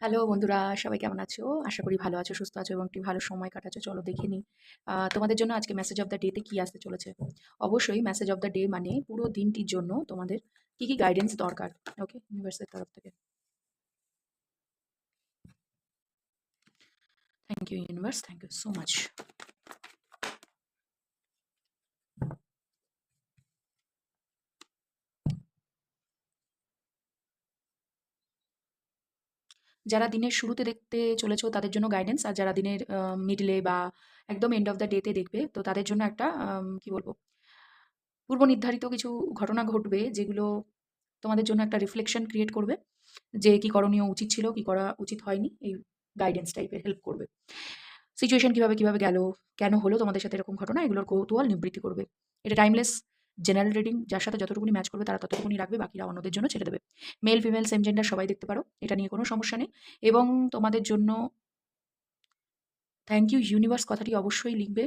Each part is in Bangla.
হ্যালো বন্ধুরা, সবাই কেমন আছো? আশা করি ভালো আছো, সুস্থ আছো এবং একটি ভালো সময় কাটাচ্ছো। চলো দেখে নিই তোমাদের জন্য আজকে মেসেজ অফ দ্য ডেতে কি আসতে চলেছে। অবশ্যই মেসেজ অফ দ্য ডে মানে পুরো দিনটির জন্য তোমাদের কি গাইডেন্স দরকার। ওকে, ইউনিভার্সের তরফ থেকে। Thank you universe, thank you so much. যারা দিনের শুরুতে দেখতে চলেছো তাদের জন্য গাইডেন্স, আর যারা দিনের মিডলে বা একদম এন্ড অফ দ্য ডেতে দেখবে তো তাদের জন্য একটা কি বলবো, পূর্ব নির্ধারিত কিছু ঘটনা ঘটবে যেগুলো তোমাদের জন্য একটা রিফ্লেকশন ক্রিয়েট করবে যে কি করণীয় উচিত ছিল, কি করা উচিত হয়নি। এই গাইডেন্স টাইপের হেল্প করবে। সিচুয়েশন কিভাবে গেল, কেন হলো তোমাদের সাথে এরকম ঘটনা, এগুলোর কৌতূহল নিবৃত্তি করবে। এটা টাইমলেস জেনারেল রিডিং, যার সাথে যতটুকুনি ম্যাচ করবে তারা ততটুকুনি রাখবে, বাকিরা অন্যদের জন্য ছেড়ে দেবে। মেল, ফিমেল, সেম জেন্ডার সবাই দেখতে পারো, এটা নিয়ে কোনো সমস্যা নেই। এবং তোমাদের জন্য থ্যাংক ইউ ইউনিভার্স কথাটি অবশ্যই লিখবে,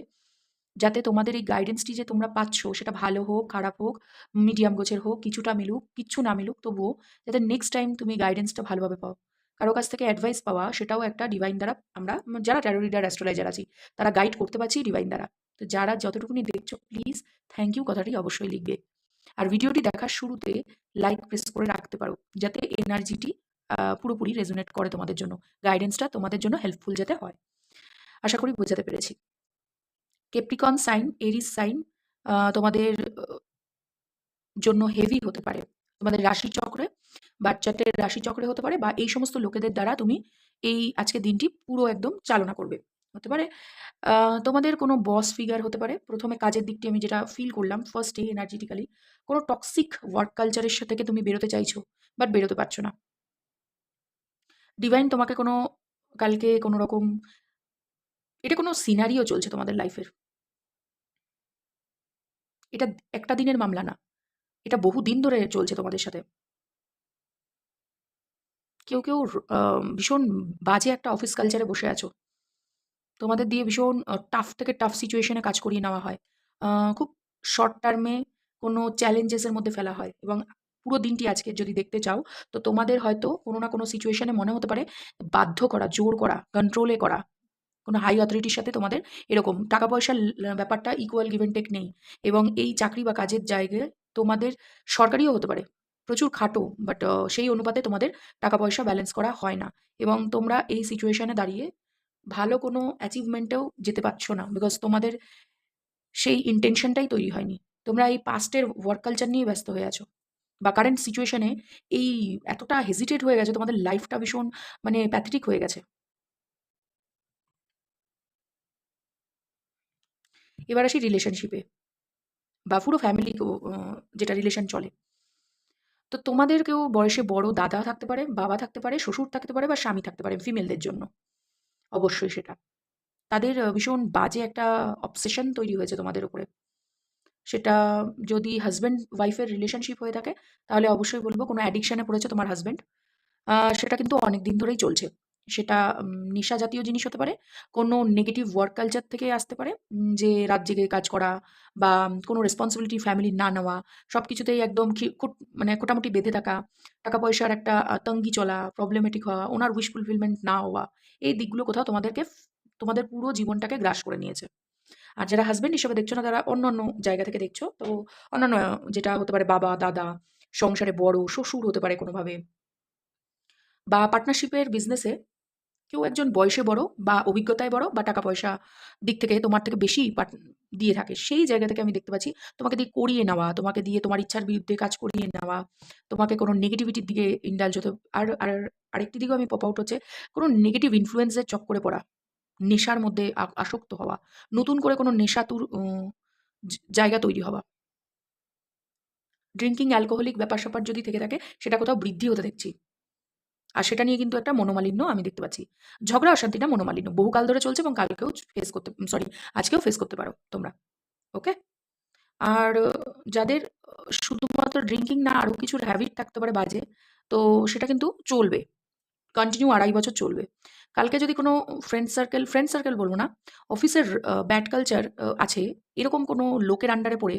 যাতে তোমাদের এই গাইডেন্সটি যে তোমরা পাচ্ছ সেটা ভালো হোক, খারাপ হোক, মিডিয়াম গোছের হোক, কিছুটা মিলুক, কিচ্ছু না মিলুক, তবুও যাতে নেক্সট টাইম তুমি গাইডেন্সটা ভালোভাবে পাও। কারো কাছ থেকে অ্যাডভাইস পাওয়া সেটাও একটা ডিভাইন দ্বারা, আমরা যারা ট্যারো রিডার, অ্যাস্ট্রোলজার আছি তারা গাইড করতে পারছি ডিভাইন দ্বারা। তো যারা যতটুকুনি দেখছো প্লিজ থ্যাংক ইউ কথাটি অবশ্যই লিখবে। আর ভিডিওটি দেখার শুরুতে লাইক প্রেস করে রাখতে পারো, যাতে এনার্জিটি পুরোপুরি রেজোনেট করে তোমাদের জন্য, গাইডেন্সটা তোমাদের জন্য হেল্পফুল যাতে হয়। আশা করি বোঝাতে পেরেছি। ক্যাপ্রিকন সাইন, এরিস সাইন তোমাদের জন্য হেভি হতে পারে। তোমাদের রাশিচক্রে, বাচ্চাদের রাশিচক্রে হতে পারে, বা এই সমস্ত লোকেদের দ্বারা তুমি এই আজকের দিনটি পুরো একদম চালনা করবে। হতে পারে তোমাদের কোনো বস ফিগার হতে পারে। প্রথমে কাজের দিকটি আমি যেটা ফিল করলাম ফার্স্ট ডে এনার্জেটিক্যালি, কোনো টক্সিক ওয়ার্ক কালচারের থেকে তুমি বেরোতে চাইছো বাট বেরোতে পারছো না। ডিভাইন তোমাকে কোনো কালকে কোনো রকম, এটা কোনো সিনারিও চলছে তোমাদের লাইফের। এটা একটা দিনের মামলা না, এটা বহুদিন ধরে চলছে তোমাদের সাথে। কেউ ভীষণ বাজে একটা অফিস কালচারে বসে আছো। তোমাদের দিয়ে ভীষণ টাফ থেকে টাফ সিচুয়েশন এ কাজ করিয়ে নেওয়া হয়। আ খুব শর্ট টার্ম এ কোনো চ্যালেঞ্জেস এর মধ্যে ফেলা হয়, এবং পুরো দিনটি আজকে যদি দেখতে চাও, তো তোমাদের হয়তো কোনো না কোনো সিচুয়েশন এ মনে হতে পারে বাধ্য করা, জোর করা, কন্ট্রোল এ করা। কোনো হাই অথরিটির সাথে তোমাদের এরকম টাকা-পয়সার ব্যাপারটা ইকুয়াল গিভ অ্যান্ড টেক নেই। এবং এই চাকরি বা কাজের জায়গায় তোমাদের সরকারিও হতে পারে। প্রচুর খাটো, বাট সেই অনুপাতে তোমাদের টাকা-পয়সা ব্যালেন্স করা হয় না। এবং তোমরা এই সিচুয়েশন এ দাঁড়িয়ে ভালো কোনো অ্যাচিভমেন্টেও যেতে পারছো না। বিকজ তোমাদের সেই ইনটেনশনটাই তৈরি হয়নি। তোমরা এই পাস্টের ওয়ার্ক কালচার নিয়ে ব্যস্ত হয়ে আছো। বা কারেন্ট সিচুয়েশন এ এই এতটা হেজিটেট হয়ে গেছে, তোমাদের লাইফটা ভীষণ মানে প্যাথেটিক হয়ে গেছে। এবার আসি রিলেশনশিপে বা পুরো ফ্যামিলিকেও, যেটা রিলেশন চলে। তো তোমাদের কেউ বয়সে বড় দাদা থাকতে পারে, বাবা থাকতে পারে, শ্বশুর থাকতে পারে বা স্বামী থাকতে পারে ফিমেলদের জন্য। অবশ্যই সেটা। তাদের ভীষণ বাজে একটা অবসেশন তৈরি হয়েছে তোমাদের উপরে। সেটা যদি হাসব্যান্ড ওয়াইফের রিলেশনশিপ হয়ে থাকে, তাহলে অবশ্যই বলব কোনো অ্যাডিকশন এ পড়েছে তোমার হাসব্যান্ড। সেটা কিন্তু অনেকদিন ধরেই চলছে। সেটা নেশা জাতীয় জিনিস হতে পারে, কোনো নেগেটিভ ওয়ার্ক কালচার থেকে আসতে পারে, যে রাত জেগে কাজ করা বা কোনো রেসপন্সিবিলিটি ফ্যামিলির না নেওয়া, সবকিছুতেই একদম মানে কোটামুটি বেঁধে থাকা, টাকা-পয়সার একটা তঙ্গি চলা, প্রবলেমেটিক হওয়া, ওনার উইশ ফুলফিলমেন্ট না হওয়া, এই দিকগুলো কোথাও তোমাদের পুরো জীবনটাকে গ্রাস করে নিয়েছে। আর যারা হাসব্যান্ড হিসেবে দেখছো না, তারা অন্যান্য জায়গা থেকে দেখছো। তো অন্যান্য যেটা হতে পারে বাবা, দাদা, সংসারে বড়, শ্বশুর হতে পারে কোনোভাবে, বা পার্টনারশিপের বিজনেসে কেউ একজন বয়সে বড় বা অভিজ্ঞতায় বড় বা টাকা-পয়সা দিক থেকে তোমার থেকে বেশি দিয়ে থাকে। সেই জায়গা থেকে আমি দেখতে পাচ্ছি তোমাকে দিয়ে করিয়ে নেওয়া, তোমাকে দিয়ে তোমার ইচ্ছার বিরুদ্ধে কাজ করিয়ে নেওয়া, তোমাকে কোনো নেগেটিভিটির দিকে ইন্ডালজ হতে। আর আরেকটি দিকেও আমি পপ আউট হচ্ছে, কোনো নেগেটিভ ইনফ্লুয়েন্স এর চক্করে পড়া, নেশার মধ্যে আসক্ত হওয়া, নতুন করে কোনো নেশাতুর জায়গা তৈরি হওয়া। ড্রিংকিং, অ্যালকোহলিক ব্যাপার-স্যাপার যদি থেকে থাকে, সেটা কোথাও বৃদ্ধি হতে দেখছি। আর সেটা নিয়ে কিন্তু একটা মনোমালিন্য আমি দেখতে পাচ্ছি। ঝগড়া অশান্তিটা মনোমালিন্য। বহুকাল ধরে চলছে এবং কালকেও ফেস করতে, সরি, আজকেও ফেস করতে পারো তোমরা। ওকে? আর যাদের শুধুমাত্র ড্রিংকিং না আরো কিছুর হ্যাবিট থাকতে পারে বাজে, তো সেটা কিন্তু চলবে। কন্টিনিউ ২.৫ বছর চলবে। কালকে যদি কোনো ফ্রেন্ড সার্কেল বলব না, অফিসের ব্যাড কালচার আছে, এরকম কোনো লোকের আন্ডারে পড়ে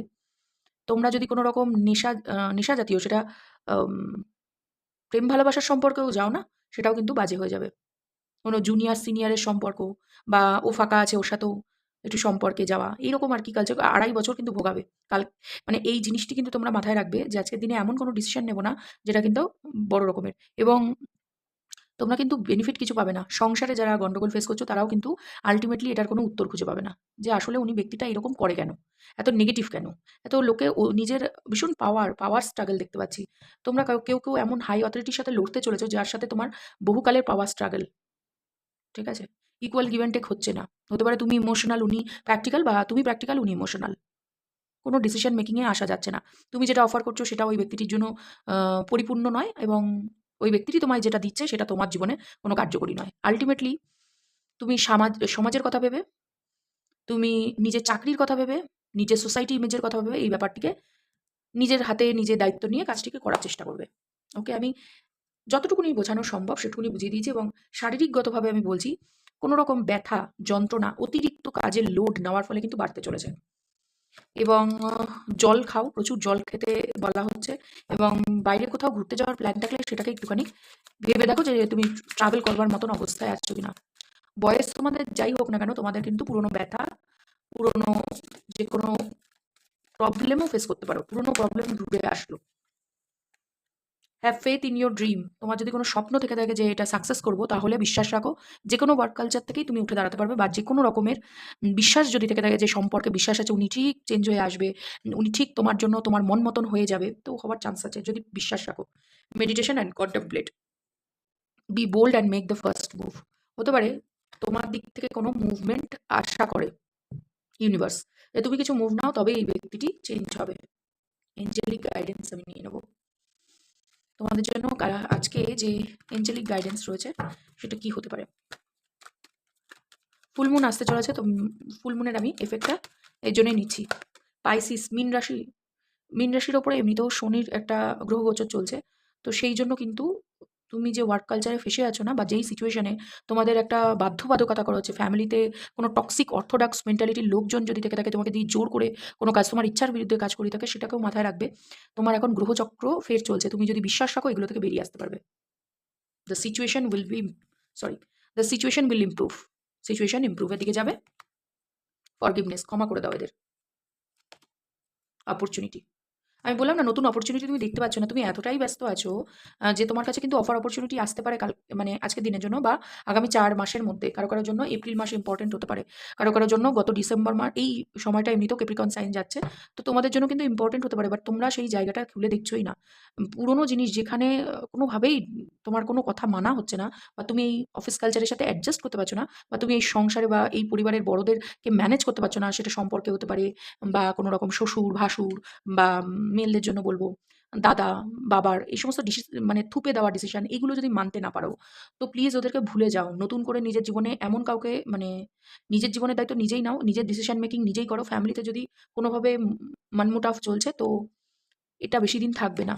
তোমরা যদি কোনো রকম নেশা জাতীয়, সেটা আম প্রেম ভালোবাসার সম্পর্কেও যাও না, সেটাও কিন্তু বাজে হয়ে যাবে। কোনো জুনিয়র সিনিয়রের সম্পর্ক বা ও ফাঁকা আছে ওর সাথেও একটু সম্পর্কে যাওয়া। এইরকম আরকি কালচার ২.৫ বছর কিন্তু ভোগাবে। কাল মানে এই জিনিসটি কিন্তু তোমরা মাথায় রাখবে যে আজকের দিনে এমন কোনো ডিসিশন নেব না যেটা কিন্তু বড় রকমের, এবং তোমরা কিন্তু বেনিফিট কিছু পাবে না। সংসারে যারা গন্ডগোল ফেস করছো তারাও কিন্তু আল্টিমেটলি এটার কোনো উত্তর খুঁজে পাবে না। যে আসলে উনি ব্যক্তিটা এরকম করে কেন? এত নেগেটিভ কেন? এত লোকে ও নিজের ভীষণ পাওয়ার স্ট্রাগল দেখতে পাচ্ছি। তোমরা কেউ এমন হাই অথরিটির সাথে লড়তে চলেছো যার সাথে তোমার বহুকালের পাওয়ার স্ট্রাগল। ঠিক আছে? ইকুয়াল গিভ অ্যান্ড টেক হচ্ছে না। হতে পারে তুমি ইমোশনাল, উনি প্র্যাকটিক্যাল, বা তুমি প্র্যাকটিক্যাল, উনি ইমোশনাল। কোনো ডিসিশন মেকিং এ আসা যাচ্ছে না। তুমি যেটা অফার করছো সেটা ওই ব্যক্তিটির জন্য পরিপূর্ণ নয়, এবং ওই ব্যক্তিটি তোমায় যেটা দিচ্ছে সেটা তোমার জীবনে কোনো কার্যকরী নয়। আল্টিমেটলি তুমি সমাজের কথা ভেবে, তুমি নিজের চাকরির কথা ভেবে, নিজের সোসাইটি ইমেজের কথা ভেবে এই ব্যাপারটিকে নিজের হাতে নিজে দায়িত্ব নিয়ে কাজটিকে করার চেষ্টা করবে। ওকে? আমি যতটুকুনি বোঝানো সম্ভব সেটুকুনি বুঝিয়ে দিয়েছি, এবং শারীরিকগতভাবে আমি বলছি, কোনো রকম ব্যথা, যন্ত্রণা, অতিরিক্ত কাজের লোড নেওয়ার ফলে কিন্তু বাড়তে চলেছে। এবং জল খাও, প্রচুর জল খেতে বলা হচ্ছে, এবং বাইরে কোথাও ঘুরতে যাওয়ার প্ল্যান থাকলে সেটাকে একটুখানি ভেবে দেখো যে তুমি ট্রাভেল করবার মতন অবস্থায় আছো কিনা। বয়স তোমাদের যাই হোক না কেন, তোমাদের কিন্তু পুরনো ব্যথা, পুরনো যেকোনো প্রবলেমও ফেস করতে পারো। পুরনো প্রবলেম ঘুরে আসলো। Have faith in your dream. তোমার যদি কোনো স্বপ্ন থেকে থাকে যে এটা সাকসেস করব, তাহলে বিশ্বাস রাখো যেকোনো ওয়ার্ক কালচার থেকেই তুমি উঠে দাঁড়াতে পারবে, বা যেকোনো রকমের বিশ্বাস যদি থেকে থাকে যে সম্পর্কে বিশ্বাস আছে উনি ঠিক চেঞ্জ হয়ে আসবে, উনি ঠিক তোমার জন্য তোমার মন মতন হয়ে যাবে, তো হওয়ার চান্স আছে যদি বিশ্বাস রাখো। Meditation and contemplate, be bold and make the first move. হতে পারে তোমার দিক থেকে কোনো মুভমেন্ট আশা করে ইউনিভার্স, যে তুমি কিছু মুভ নাও তবে এই ব্যক্তিটি চেঞ্জ হবে। এঞ্জেলিক গাইডেন্স আমি নিয়ে নেবো তোমাদের জন্য। আজকে যে এঞ্জেলিক গাইডেন্স রয়েছে সেটা কি হতে পারে? ফুলমুন আসতে চলেছে, তো ফুলমুনের আমি এফেক্টটা এর জন্যই নিচ্ছি। পাইসিস, মীন রাশির ওপরে এমনিতেও শনির একটা গ্রহ গোচর চলছে। তো সেই জন্য কিন্তু তুমি যে ওয়ার্ক কালচারে ফেঁসে আছো না, বা যেই সিচুয়েশনে তোমাদের একটা বাধ্যবাধকতা করা হচ্ছে, ফ্যামিলিতে কোনো টক্সিক অর্থোডক্স মেন্টালিটির লোকজন যদি থেকে থাকে তোমাকে দিয়ে জোর করে কোনো কাজ তোমার ইচ্ছার বিরুদ্ধে কাজ করিয়ে থাকে, সেটাকেও মাথায় রাখবে। তোমার এখন গ্রহচক্র ফের চলছে, তুমি যদি বিশ্বাস রাখো এগুলো থেকে বেরিয়ে আসতে পারবে। The situation will be sorry the situation will improve. Situation ইমপ্রুভের দিকে যাবে। ফরগিভনেস, ক্ষমা করে দাও এদের। অপরচুনিটি, আমি বললাম না, নতুন অপরচুনিটি তুমি দেখতে পাচ্ছ না। তুমি এতটাই ব্যস্ত আছো যে তোমার কাছে কিন্তু অফার অপরচুনিটি আসতে পারে কাল, মানে আজকের দিনের জন্য বা আগামী ৪ মাসের মধ্যে। কারো জন্য এপ্রিল মাস ইম্পোর্টেন্ট হতে পারে। কারো জন্য গত ডিসেম্বর মাস, এই সময়টা এমনিতেও ক্যাপ্রিকন সাইন যাচ্ছে। তো তোমাদের জন্য কিন্তু ইম্পোর্টেন্ট হতে পারে। বাট তোমরা সেই জায়গাটা খুলে দেখছোই না। পুরনো জিনিস যেখানে কোনোভাবেই তোমার কোনো কথা মানা হচ্ছে না, বা তুমি এই অফিস কালচারের সাথে অ্যাডজাস্ট করতে পারছো না, বা তুমি এই সংসারে বা এই পরিবারের বড়দেরকে ম্যানেজ করতে পারছো না, সেটা সম্পর্কে হতে পারে, বা কোনো রকম শ্বশুর, ভাসুর, বা মেলদের জন্য বলবো, দাদা, বাবার এই সমস্ত মানে থুপে দেওয়া ডিসিশন, এগুলো যদি মানতে না পারো, তো প্লিজ ওদেরকে ভুলে যাও। নতুন করে নিজের জীবনে এমন কাউকে, মানে নিজের জীবনের দায়িত্ব নিজেই নাও, নিজের ডিসিশন মেকিং নিজেই করো। ফ্যামিলিতে যদি কোনোভাবে মনমুটাভ চলছে, তো এটা বেশিদিন থাকবে না।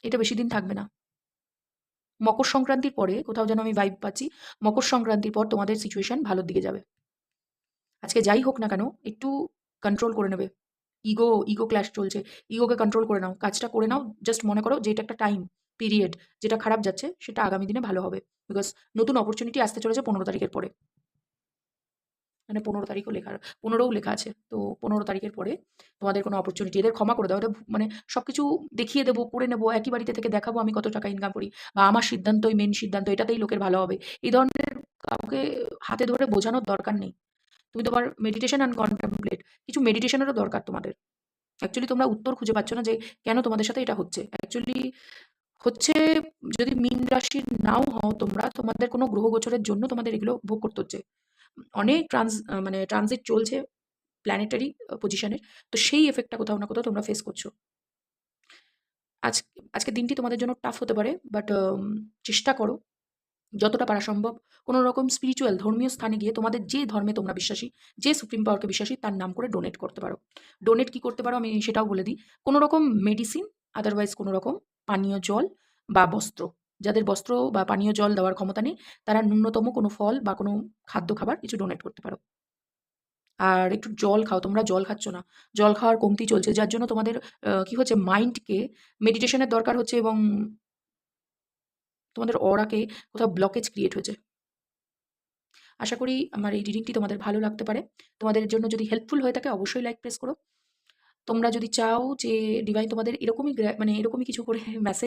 এটা বেশিদিন থাকবে না। মকর সংক্রান্তির পরে কোথাও যেন আমি ভাইব পাচ্ছি, মকর সংক্রান্তির পর তোমাদের সিচুয়েশন ভালোর দিকে যাবে। আজকে যাই হোক না কেন, একটু কন্ট্রোল করে নেবে। ইগো ক্ল্যাশ চলছে। ইগোকে কন্ট্রোল করে নাও। কাজটা করে নাও। জাস্ট মনে করো যে এটা একটা টাইম পিরিয়ড। যেটা খারাপ যাচ্ছে সেটা আগামী দিনে ভালো হবে। বিকজ নতুন অপরচুনিটি আসতে চলেছে ১৫ তারিখের পরে। মানে ১৫ তারিখও লেখা, ১৫ও লেখা আছে। তো ১৫ তারিখের পরে তোমাদের কোনো অপরচুনিটি, এদের ক্ষমা করে দাও। এদের মানে সবকিছু দেখিয়ে দেবো, করে নেবো। একই বাড়িতে থেকে দেখাবো আমি কত টাকা ইনকাম করি, বা আমার সিদ্ধান্তই মেইন সিদ্ধান্ত, এটাতেই লোকের ভালো হবে। এই ধরনের কাউকে হাতে ধরে বোঝানোর দরকার নেই। তুমি তোমার মেডিটেশন অ্যান্ড কন্টেম্পলেট, কিছু মেডিটেশনেরও দরকার তোমাদের। অ্যাকচুয়ালি তোমরা উত্তর খুঁজে পাচ্ছ না যে কেন তোমাদের সাথে এটা হচ্ছে। অ্যাকচুয়ালি হচ্ছে, যদি মীন রাশির নাও হও তোমরা, তোমাদের কোনো গ্রহ গোচরের জন্য তোমাদের এগুলো ভোগ করতে হচ্ছে। অনেক মানে ট্রানজিট চলছে প্ল্যানেটারি পজিশনের। তো সেই এফেক্টটা কোথাও না কোথাও তোমরা ফেস করছো। আজ আজকের দিনটি তোমাদের জন্য টাফ হতে পারে, বাট চেষ্টা করো যতটা পারা সম্ভব কোনো রকম স্পিরিচুয়াল ধর্মীয় স্থানে গিয়ে তোমাদের যে ধর্মে তোমরা বিশ্বাসী, যে সুপ্রিম পাওয়ারকে বিশ্বাসী, তার নাম করে ডোনেট করতে পারো। ডোনেট কি করতে পারো আমি সেটাও বলে দিই। কোনো রকম মেডিসিন, আদারওয়াইজ কোনো রকম পানীয় জল বা বস্ত্র। যাদের বস্ত্র বা পানীয় জল দেওয়ার ক্ষমতা নেই, তারা ন্যূনতম কোনো ফল বা কোনো খাদ্য খাবার কিছু ডোনেট করতে পারো। আর একটু জল খাও। তোমরা জল খাচ্ছ না। জল খাওয়ার কমতি চলছে, যার জন্য তোমাদের কি হচ্ছে, মাইন্ডকে মেডিটেশনের দরকার হচ্ছে, এবং তোমাদের অরাকে কোথাও ব্লকেজ ক্রিয়েট হয়েছে। আশা করি আমার এই রিডিংটি তোমাদের ভালো লাগতে পারে। তোমাদের জন্য যদি হেল্পফুল হয়ে থাকে অবশ্যই লাইক প্রেস করো। তোমরা যদি চাও যে ডিভাইন তোমাদের এরকমই মানে এরকমই কিছু করে মেসেজ